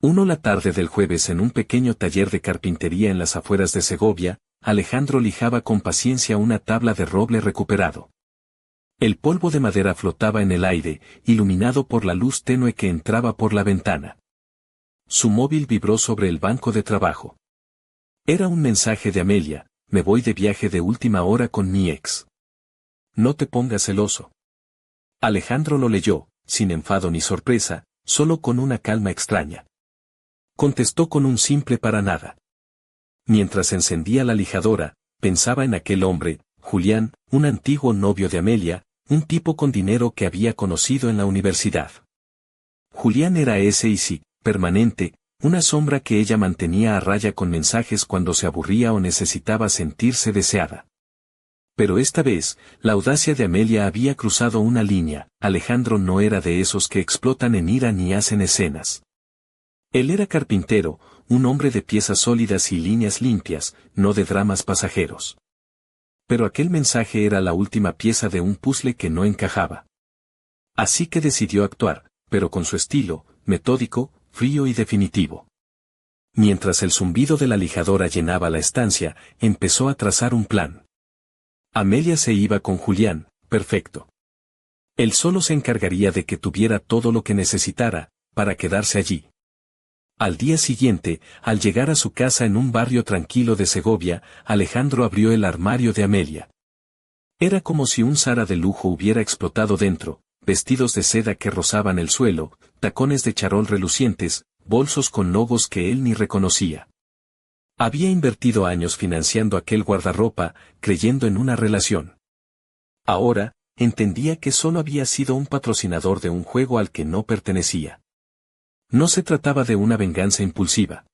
La tarde del jueves en un pequeño taller de carpintería en las afueras de Segovia, Alejandro lijaba con paciencia una tabla de roble recuperado. El polvo de madera flotaba en el aire, iluminado por la luz tenue que entraba por la ventana. Su móvil vibró sobre el banco de trabajo. Era un mensaje de Amelia: me voy de viaje de última hora con mi ex. No te pongas celoso. Alejandro lo leyó, sin enfado ni sorpresa, solo con una calma extraña. Contestó con un simple para nada. Mientras encendía la lijadora, pensaba en aquel hombre, Julián, un antiguo novio de Amelia, un tipo con dinero que había conocido en la universidad. Julián era ese y sí, permanente, una sombra que ella mantenía a raya con mensajes cuando se aburría o necesitaba sentirse deseada. Pero esta vez, la audacia de Amelia había cruzado una línea. Alejandro no era de esos que explotan en ira ni hacen escenas. Él era carpintero, un hombre de piezas sólidas y líneas limpias, no de dramas pasajeros. Pero aquel mensaje era la última pieza de un puzzle que no encajaba. Así que decidió actuar, pero con su estilo, metódico, frío y definitivo. Mientras el zumbido de la lijadora llenaba la estancia, empezó a trazar un plan. Amelia se iba con Julián, perfecto. Él solo se encargaría de que tuviera todo lo que necesitara, para quedarse allí. Al día siguiente, al llegar a su casa en un barrio tranquilo de Segovia, Alejandro abrió el armario de Amelia. Era como si un Zara de lujo hubiera explotado dentro, vestidos de seda que rozaban el suelo, tacones de charol relucientes, bolsos con logos que él ni reconocía. Había invertido años financiando aquel guardarropa, creyendo en una relación. Ahora, entendía que solo había sido un patrocinador de un juego al que no pertenecía. No se trataba de una venganza impulsiva.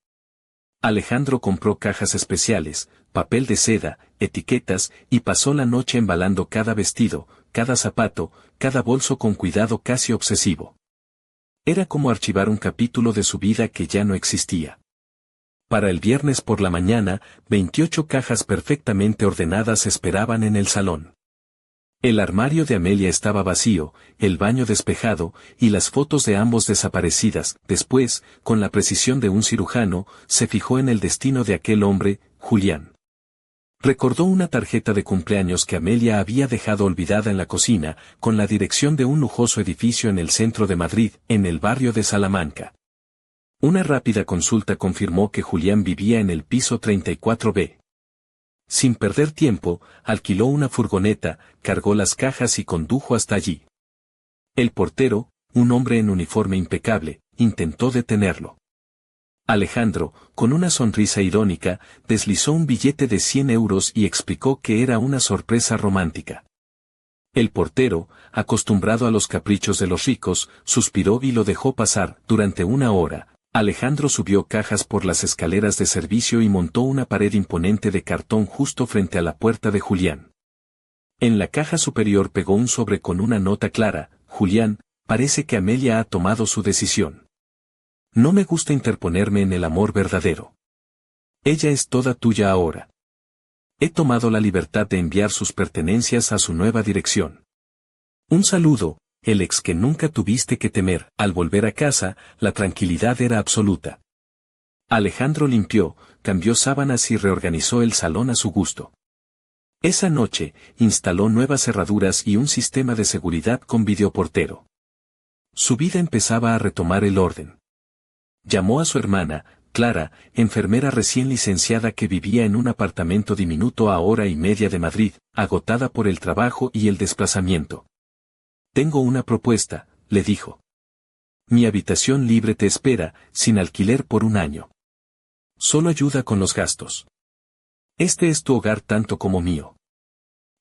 Alejandro compró cajas especiales, papel de seda, etiquetas, y pasó la noche embalando cada vestido, cada zapato, cada bolso con cuidado casi obsesivo. Era como archivar un capítulo de su vida que ya no existía. Para el viernes por la mañana, 28 cajas perfectamente ordenadas esperaban en el salón. El armario de Amelia estaba vacío, el baño despejado, y las fotos de ambos desaparecidas. Después, con la precisión de un cirujano, se fijó en el destino de aquel hombre, Julián. Recordó una tarjeta de cumpleaños que Amelia había dejado olvidada en la cocina, con la dirección de un lujoso edificio en el centro de Madrid, en el barrio de Salamanca. Una rápida consulta confirmó que Julián vivía en el piso 34B. Sin perder tiempo, alquiló una furgoneta, cargó las cajas y condujo hasta allí. El portero, un hombre en uniforme impecable, intentó detenerlo. Alejandro, con una sonrisa irónica, deslizó un billete de 100 euros y explicó que era una sorpresa romántica. El portero, acostumbrado a los caprichos de los ricos, suspiró y lo dejó pasar. Durante una hora, Alejandro subió cajas por las escaleras de servicio y montó una pared imponente de cartón justo frente a la puerta de Julián. En la caja superior pegó un sobre con una nota clara: Julián, parece que Amelia ha tomado su decisión. No me gusta interponerme en el amor verdadero. Ella es toda tuya ahora. He tomado la libertad de enviar sus pertenencias a su nueva dirección. Un saludo, el ex que nunca tuviste que temer. Al volver a casa, la tranquilidad era absoluta. Alejandro limpió, cambió sábanas y reorganizó el salón a su gusto. Esa noche, instaló nuevas cerraduras y un sistema de seguridad con videoportero. Su vida empezaba a retomar el orden. Llamó a su hermana, Clara, enfermera recién licenciada que vivía en un apartamento diminuto a hora y media de Madrid, agotada por el trabajo y el desplazamiento. Tengo una propuesta, le dijo. Mi habitación libre te espera, sin alquiler por un año. Solo ayuda con los gastos. Este es tu hogar tanto como mío.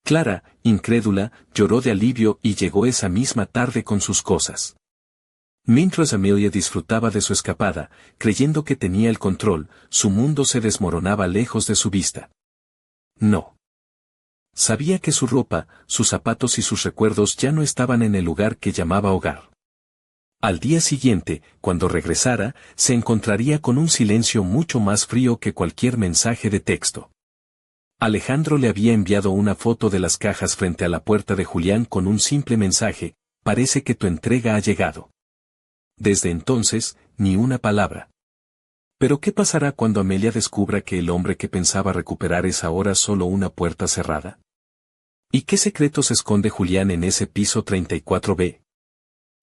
Clara, incrédula, lloró de alivio y llegó esa misma tarde con sus cosas. Mientras Amelia disfrutaba de su escapada, creyendo que tenía el control, su mundo se desmoronaba lejos de su vista. No. Sabía que su ropa, sus zapatos y sus recuerdos ya no estaban en el lugar que llamaba hogar. Al día siguiente, cuando regresara, se encontraría con un silencio mucho más frío que cualquier mensaje de texto. Alejandro le había enviado una foto de las cajas frente a la puerta de Julián con un simple mensaje: parece que tu entrega ha llegado. Desde entonces, ni una palabra. Pero ¿qué pasará cuando Amelia descubra que el hombre que pensaba recuperar es ahora solo una puerta cerrada? ¿Y qué secretos esconde Julián en ese piso 34B?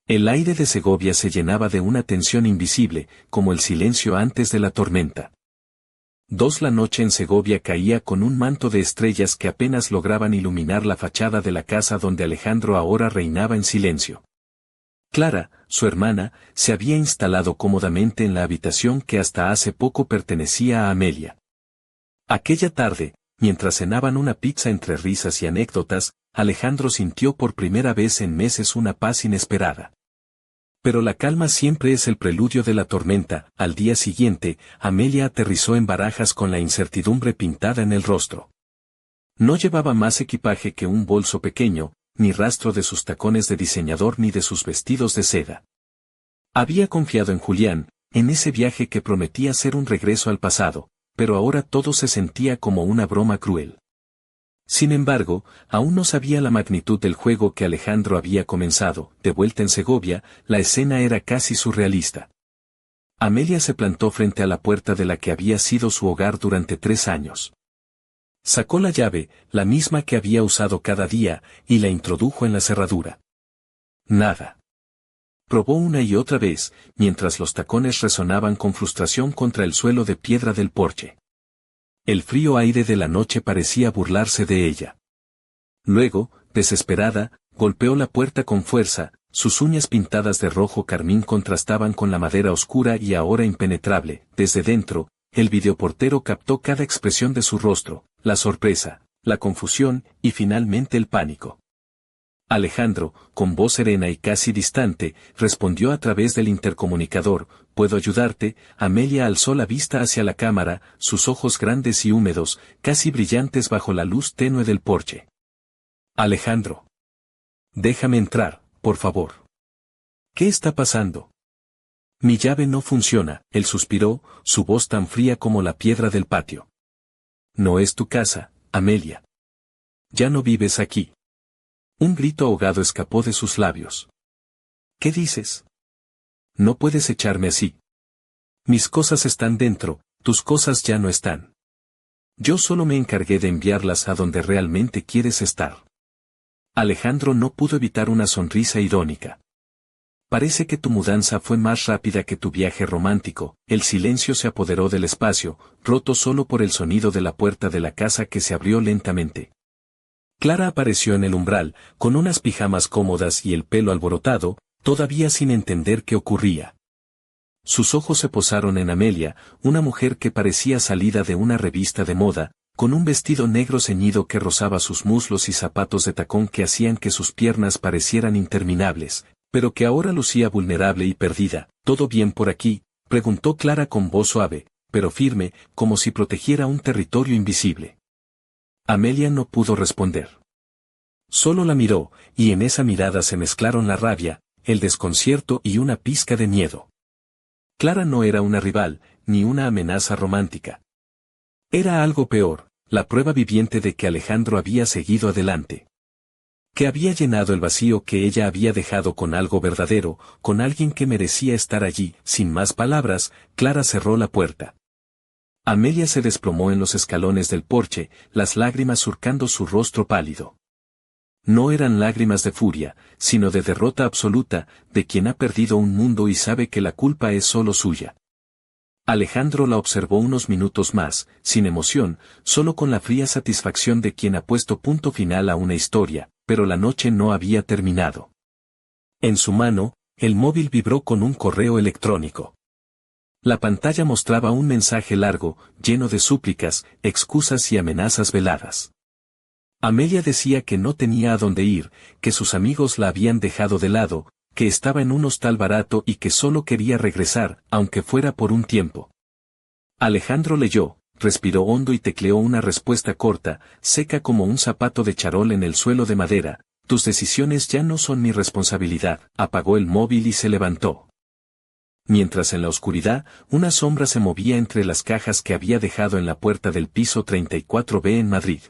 El aire de Segovia se llenaba de una tensión invisible, como el silencio antes de la tormenta. La noche en Segovia caía con un manto de estrellas que apenas lograban iluminar la fachada de la casa donde Alejandro ahora reinaba en silencio. Clara, su hermana, se había instalado cómodamente en la habitación que hasta hace poco pertenecía a Amelia. Aquella tarde, mientras cenaban una pizza entre risas y anécdotas, Alejandro sintió por primera vez en meses una paz inesperada. Pero la calma siempre es el preludio de la tormenta. Al día siguiente, Amelia aterrizó en Barajas con la incertidumbre pintada en el rostro. No llevaba más equipaje que un bolso pequeño, ni rastro de sus tacones de diseñador ni de sus vestidos de seda. Había confiado en Julián, en ese viaje que prometía ser un regreso al pasado, pero ahora todo se sentía como una broma cruel. Sin embargo, aún no sabía la magnitud del juego que Alejandro había comenzado. De vuelta en Segovia, la escena era casi surrealista. Amelia se plantó frente a la puerta de la que había sido su hogar durante 3 años. Sacó la llave, la misma que había usado cada día, y la introdujo en la cerradura. Nada. Probó una y otra vez, mientras los tacones resonaban con frustración contra el suelo de piedra del porche. El frío aire de la noche parecía burlarse de ella. Luego, desesperada, golpeó la puerta con fuerza, sus uñas pintadas de rojo carmín contrastaban con la madera oscura y ahora impenetrable. Desde dentro, el videoportero captó cada expresión de su rostro, la sorpresa, la confusión y finalmente el pánico. Alejandro, con voz serena y casi distante, respondió a través del intercomunicador: «¿Puedo ayudarte?». Amelia alzó la vista hacia la cámara, sus ojos grandes y húmedos, casi brillantes bajo la luz tenue del porche. «Alejandro. Déjame entrar, por favor». «¿Qué está pasando?». «Mi llave no funciona», él suspiró, su voz tan fría como la piedra del patio. «No es tu casa, Amelia. Ya no vives aquí». Un grito ahogado escapó de sus labios. «¿Qué dices? No puedes echarme así. Mis cosas están dentro, tus cosas ya no están. Yo solo me encargué de enviarlas a donde realmente quieres estar». Alejandro no pudo evitar una sonrisa irónica. «Parece que tu mudanza fue más rápida que tu viaje romántico». El silencio se apoderó del espacio, roto solo por el sonido de la puerta de la casa que se abrió lentamente. Clara apareció en el umbral, con unas pijamas cómodas y el pelo alborotado, todavía sin entender qué ocurría. Sus ojos se posaron en Amelia, una mujer que parecía salida de una revista de moda, con un vestido negro ceñido que rozaba sus muslos y zapatos de tacón que hacían que sus piernas parecieran interminables, pero que ahora lucía vulnerable y perdida. «¿Todo bien por aquí?», preguntó Clara con voz suave, pero firme, como si protegiera un territorio invisible. Amelia no pudo responder. Solo la miró, y en esa mirada se mezclaron la rabia, el desconcierto y una pizca de miedo. Clara no era una rival, ni una amenaza romántica. Era algo peor, la prueba viviente de que Alejandro había seguido adelante. Que había llenado el vacío que ella había dejado con algo verdadero, con alguien que merecía estar allí. Sin más palabras, Clara cerró la puerta. Amelia se desplomó en los escalones del porche, las lágrimas surcando su rostro pálido. No eran lágrimas de furia, sino de derrota absoluta, de quien ha perdido un mundo y sabe que la culpa es solo suya. Alejandro la observó unos minutos más, sin emoción, solo con la fría satisfacción de quien ha puesto punto final a una historia, pero la noche no había terminado. En su mano, el móvil vibró con un correo electrónico. La pantalla mostraba un mensaje largo, lleno de súplicas, excusas y amenazas veladas. Amelia decía que no tenía a dónde ir, que sus amigos la habían dejado de lado, que estaba en un hostal barato y que solo quería regresar, aunque fuera por un tiempo. Alejandro leyó, respiró hondo y tecleó una respuesta corta, seca como un zapato de charol en el suelo de madera: «Tus decisiones ya no son mi responsabilidad». Apagó el móvil y se levantó. Mientras en la oscuridad, una sombra se movía entre las cajas que había dejado en la puerta del piso 34B en Madrid.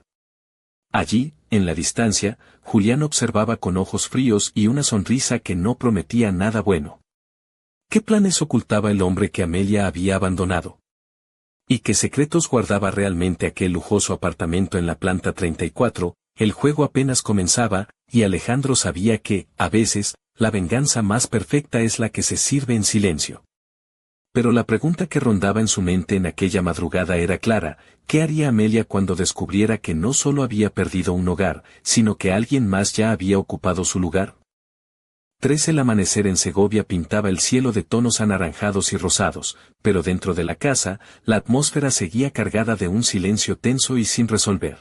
Allí, en la distancia, Julián observaba con ojos fríos y una sonrisa que no prometía nada bueno. ¿Qué planes ocultaba el hombre que Amelia había abandonado? ¿Y qué secretos guardaba realmente aquel lujoso apartamento en la planta 34? El juego apenas comenzaba, y Alejandro sabía que, a veces, la venganza más perfecta es la que se sirve en silencio. Pero la pregunta que rondaba en su mente en aquella madrugada era clara: ¿qué haría Amelia cuando descubriera que no solo había perdido un hogar, sino que alguien más ya había ocupado su lugar? El amanecer en Segovia pintaba el cielo de tonos anaranjados y rosados, pero dentro de la casa, la atmósfera seguía cargada de un silencio tenso y sin resolver.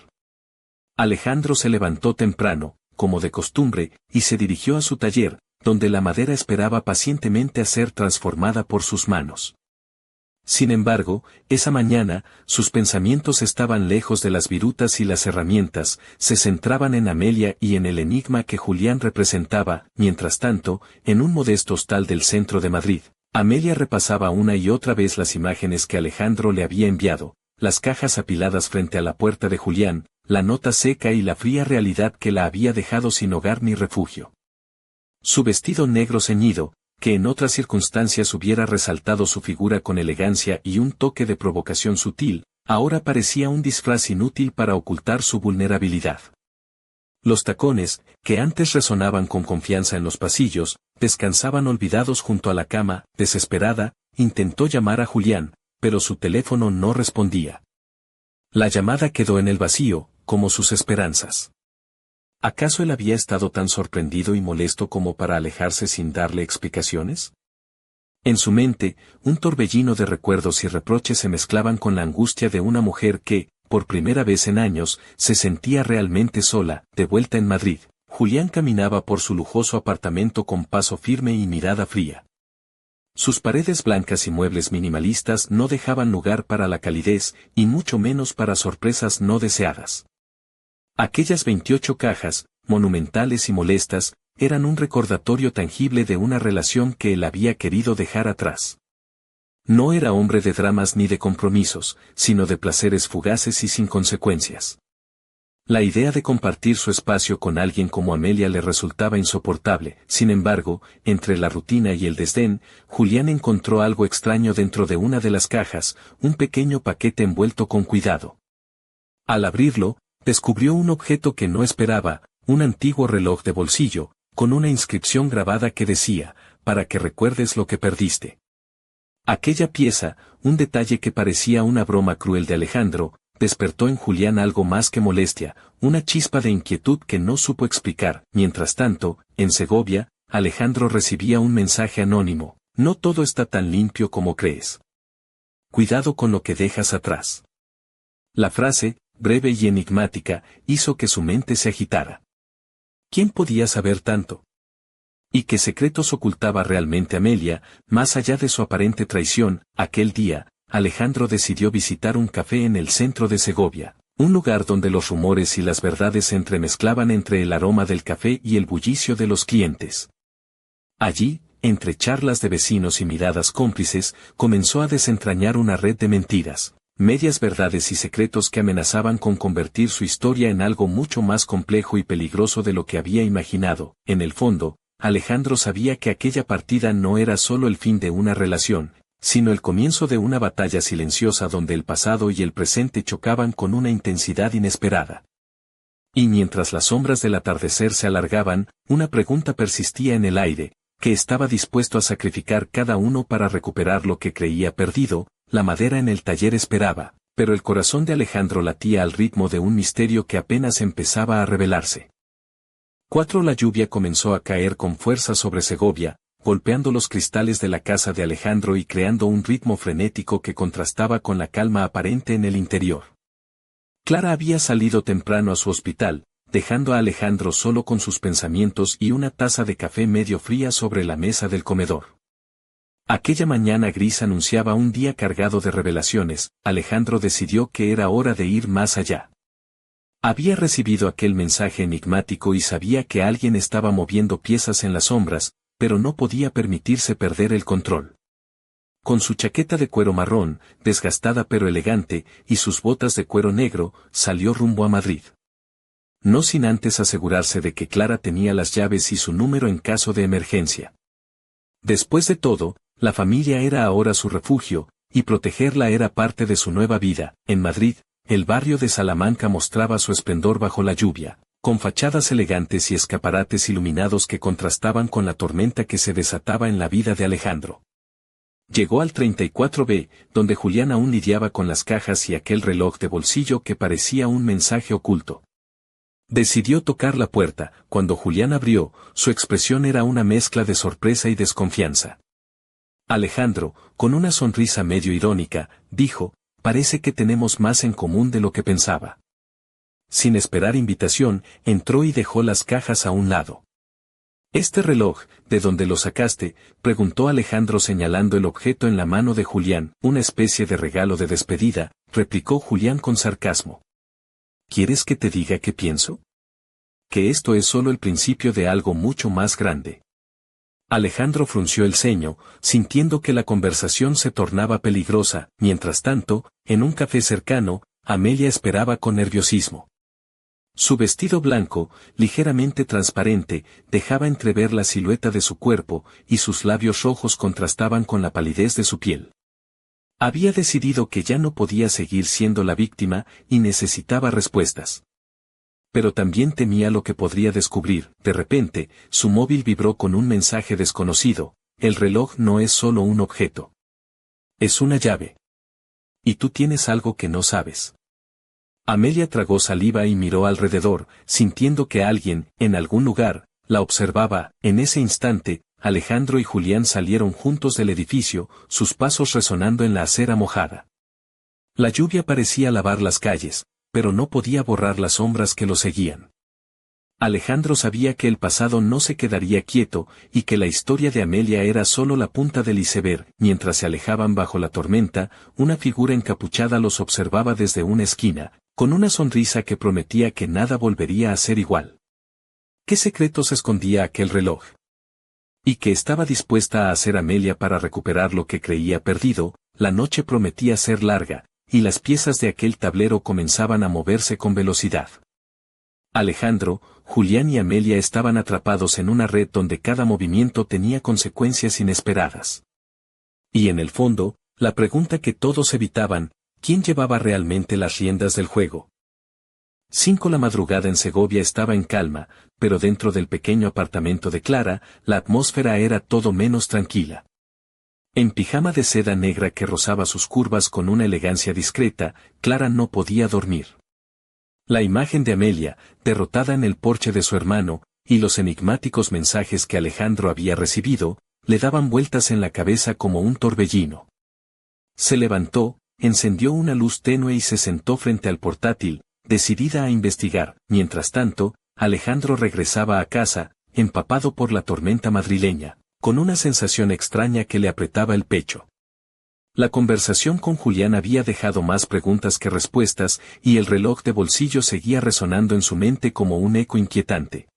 Alejandro se levantó temprano, como de costumbre, y se dirigió a su taller, donde la madera esperaba pacientemente a ser transformada por sus manos. Sin embargo, esa mañana, sus pensamientos estaban lejos de las virutas y las herramientas, se centraban en Amelia y en el enigma que Julián representaba. Mientras tanto, en un modesto hostal del centro de Madrid, Amelia repasaba una y otra vez las imágenes que Alejandro le había enviado, las cajas apiladas frente a la puerta de Julián, la nota seca y la fría realidad que la había dejado sin hogar ni refugio. Su vestido negro ceñido, que en otras circunstancias hubiera resaltado su figura con elegancia y un toque de provocación sutil, ahora parecía un disfraz inútil para ocultar su vulnerabilidad. Los tacones, que antes resonaban con confianza en los pasillos, descansaban olvidados junto a la cama. Desesperada, intentó llamar a Julián, pero su teléfono no respondía. La llamada quedó en el vacío, como sus esperanzas. ¿Acaso él había estado tan sorprendido y molesto como para alejarse sin darle explicaciones? En su mente, un torbellino de recuerdos y reproches se mezclaban con la angustia de una mujer que, por primera vez en años, se sentía realmente sola. De vuelta en Madrid, Julián caminaba por su lujoso apartamento con paso firme y mirada fría. Sus paredes blancas y muebles minimalistas no dejaban lugar para la calidez, y mucho menos para sorpresas no deseadas. Aquellas 28 cajas, monumentales y molestas, eran un recordatorio tangible de una relación que él había querido dejar atrás. No era hombre de dramas ni de compromisos, sino de placeres fugaces y sin consecuencias. La idea de compartir su espacio con alguien como Amelia le resultaba insoportable. Sin embargo, entre la rutina y el desdén, Julián encontró algo extraño dentro de una de las cajas, un pequeño paquete envuelto con cuidado. Al abrirlo, descubrió un objeto que no esperaba, un antiguo reloj de bolsillo, con una inscripción grabada que decía: para que recuerdes lo que perdiste. Aquella pieza, un detalle que parecía una broma cruel de Alejandro, despertó en Julián algo más que molestia, una chispa de inquietud que no supo explicar. Mientras tanto, en Segovia, Alejandro recibía un mensaje anónimo: no todo está tan limpio como crees. Cuidado con lo que dejas atrás. La frase, breve y enigmática, hizo que su mente se agitara. ¿Quién podía saber tanto? ¿Y qué secretos ocultaba realmente Amelia, más allá de su aparente traición? Aquel día, Alejandro decidió visitar un café en el centro de Segovia, un lugar donde los rumores y las verdades se entremezclaban entre el aroma del café y el bullicio de los clientes. Allí, entre charlas de vecinos y miradas cómplices, comenzó a desentrañar una red de mentiras, medias verdades y secretos que amenazaban con convertir su historia en algo mucho más complejo y peligroso de lo que había imaginado. En el fondo, Alejandro sabía que aquella partida no era solo el fin de una relación, sino el comienzo de una batalla silenciosa donde el pasado y el presente chocaban con una intensidad inesperada. Y mientras las sombras del atardecer se alargaban, una pregunta persistía en el aire: ¿qué estaba dispuesto a sacrificar cada uno para recuperar lo que creía perdido? La madera en el taller esperaba, pero el corazón de Alejandro latía al ritmo de un misterio que apenas empezaba a revelarse. La lluvia comenzó a caer con fuerza sobre Segovia, golpeando los cristales de la casa de Alejandro y creando un ritmo frenético que contrastaba con la calma aparente en el interior. Clara había salido temprano a su hospital, dejando a Alejandro solo con sus pensamientos y una taza de café medio fría sobre la mesa del comedor. Aquella mañana gris anunciaba un día cargado de revelaciones. Alejandro decidió que era hora de ir más allá. Había recibido aquel mensaje enigmático y sabía que alguien estaba moviendo piezas en las sombras, pero no podía permitirse perder el control. Con su chaqueta de cuero marrón, desgastada pero elegante, y sus botas de cuero negro, salió rumbo a Madrid. No sin antes asegurarse de que Clara tenía las llaves y su número en caso de emergencia. Después de todo, La familia era ahora su refugio, y protegerla era parte de su nueva vida. En Madrid, el barrio de Salamanca mostraba su esplendor bajo la lluvia, con fachadas elegantes y escaparates iluminados que contrastaban con la tormenta que se desataba en la vida de Alejandro. Llegó al 34B, donde Julián aún lidiaba con las cajas y aquel reloj de bolsillo que parecía un mensaje oculto. Decidió tocar la puerta. Cuando Julián abrió, su expresión era una mezcla de sorpresa y desconfianza. Alejandro, con una sonrisa medio irónica, dijo, «Parece que tenemos más en común de lo que pensaba». Sin esperar invitación, entró y dejó las cajas a un lado. «¿Este reloj, de dónde lo sacaste?», preguntó Alejandro señalando el objeto en la mano de Julián. «Una especie de regalo de despedida», replicó Julián con sarcasmo. «¿Quieres que te diga qué pienso? Que esto es solo el principio de algo mucho más grande». Alejandro frunció el ceño, sintiendo que la conversación se tornaba peligrosa. Mientras tanto, en un café cercano, Amelia esperaba con nerviosismo. Su vestido blanco, ligeramente transparente, dejaba entrever la silueta de su cuerpo, y sus labios rojos contrastaban con la palidez de su piel. Había decidido que ya no podía seguir siendo la víctima, y necesitaba respuestas. Pero también temía lo que podría descubrir. De repente, su móvil vibró con un mensaje desconocido: «El reloj no es solo un objeto. Es una llave. Y tú tienes algo que no sabes». Amelia tragó saliva y miró alrededor, sintiendo que alguien, en algún lugar, la observaba. En ese instante, Alejandro y Julián salieron juntos del edificio, sus pasos resonando en la acera mojada. La lluvia parecía lavar las calles, pero no podía borrar las sombras que lo seguían. Alejandro sabía que el pasado no se quedaría quieto, y que la historia de Amelia era solo la punta del iceberg. Mientras se alejaban bajo la tormenta, una figura encapuchada los observaba desde una esquina, con una sonrisa que prometía que nada volvería a ser igual. ¿Qué secretos escondía aquel reloj? ¿Y qué estaba dispuesta a hacer Amelia para recuperar lo que creía perdido? La noche prometía ser larga, y las piezas de aquel tablero comenzaban a moverse con velocidad. Alejandro, Julián y Amelia estaban atrapados en una red donde cada movimiento tenía consecuencias inesperadas. Y en el fondo, la pregunta que todos evitaban: ¿quién llevaba realmente las riendas del juego? 5 La madrugada en Segovia estaba en calma, pero dentro del pequeño apartamento de Clara, la atmósfera era todo menos tranquila. En pijama de seda negra que rozaba sus curvas con una elegancia discreta, Clara no podía dormir. La imagen de Amelia, derrotada en el porche de su hermano, y los enigmáticos mensajes que Alejandro había recibido, le daban vueltas en la cabeza como un torbellino. Se levantó, encendió una luz tenue y se sentó frente al portátil, decidida a investigar. Mientras tanto, Alejandro regresaba a casa, empapado por la tormenta madrileña, con una sensación extraña que le apretaba el pecho. La conversación con Julián había dejado más preguntas que respuestas, y el reloj de bolsillo seguía resonando en su mente como un eco inquietante.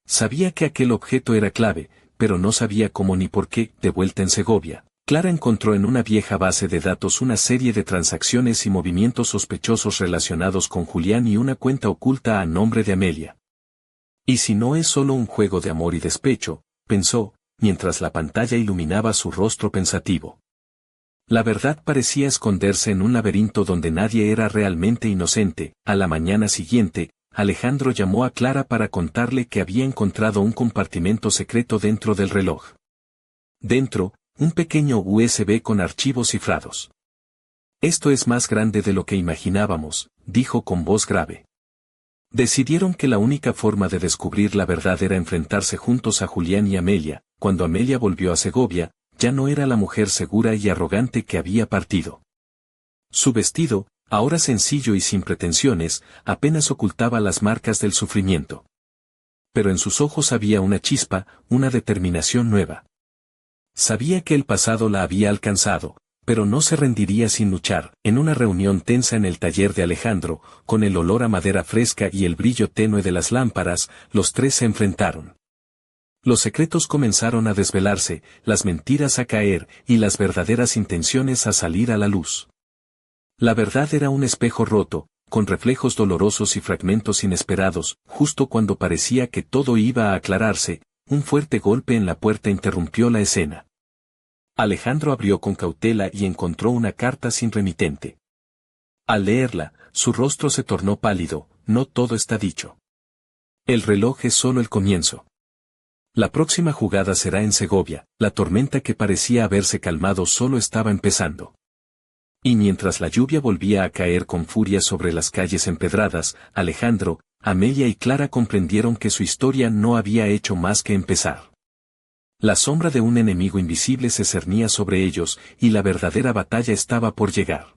Sabía que aquel objeto era clave, pero no sabía cómo ni por qué. De vuelta en Segovia, Clara encontró en una vieja base de datos una serie de transacciones y movimientos sospechosos relacionados con Julián y una cuenta oculta a nombre de Amelia. ¿Y si no es solo un juego de amor y despecho?, pensó, mientras la pantalla iluminaba su rostro pensativo. La verdad parecía esconderse en un laberinto donde nadie era realmente inocente. A la mañana siguiente, Alejandro llamó a Clara para contarle que había encontrado un compartimento secreto dentro del reloj. Dentro, un pequeño USB con archivos cifrados. «Esto es más grande de lo que imaginábamos», dijo con voz grave. Decidieron que la única forma de descubrir la verdad era enfrentarse juntos a Julián y Amelia. Cuando Amelia volvió a Segovia, ya no era la mujer segura y arrogante que había partido. Su vestido, ahora sencillo y sin pretensiones, apenas ocultaba las marcas del sufrimiento. Pero en sus ojos había una chispa, una determinación nueva. Sabía que el pasado la había alcanzado, pero no se rendiría sin luchar. En una reunión tensa en el taller de Alejandro, con el olor a madera fresca y el brillo tenue de las lámparas, los tres se enfrentaron. Los secretos comenzaron a desvelarse, las mentiras a caer, y las verdaderas intenciones a salir a la luz. La verdad era un espejo roto, con reflejos dolorosos y fragmentos inesperados. Justo cuando parecía que todo iba a aclararse, un fuerte golpe en la puerta interrumpió la escena. Alejandro abrió con cautela y encontró una carta sin remitente. Al leerla, su rostro se tornó pálido. No todo está dicho. El reloj es solo el comienzo. La próxima jugada será en Segovia. La tormenta que parecía haberse calmado solo estaba empezando. Y mientras la lluvia volvía a caer con furia sobre las calles empedradas, Alejandro, Amelia y Clara comprendieron que su historia no había hecho más que empezar. La sombra de un enemigo invisible se cernía sobre ellos, y la verdadera batalla estaba por llegar.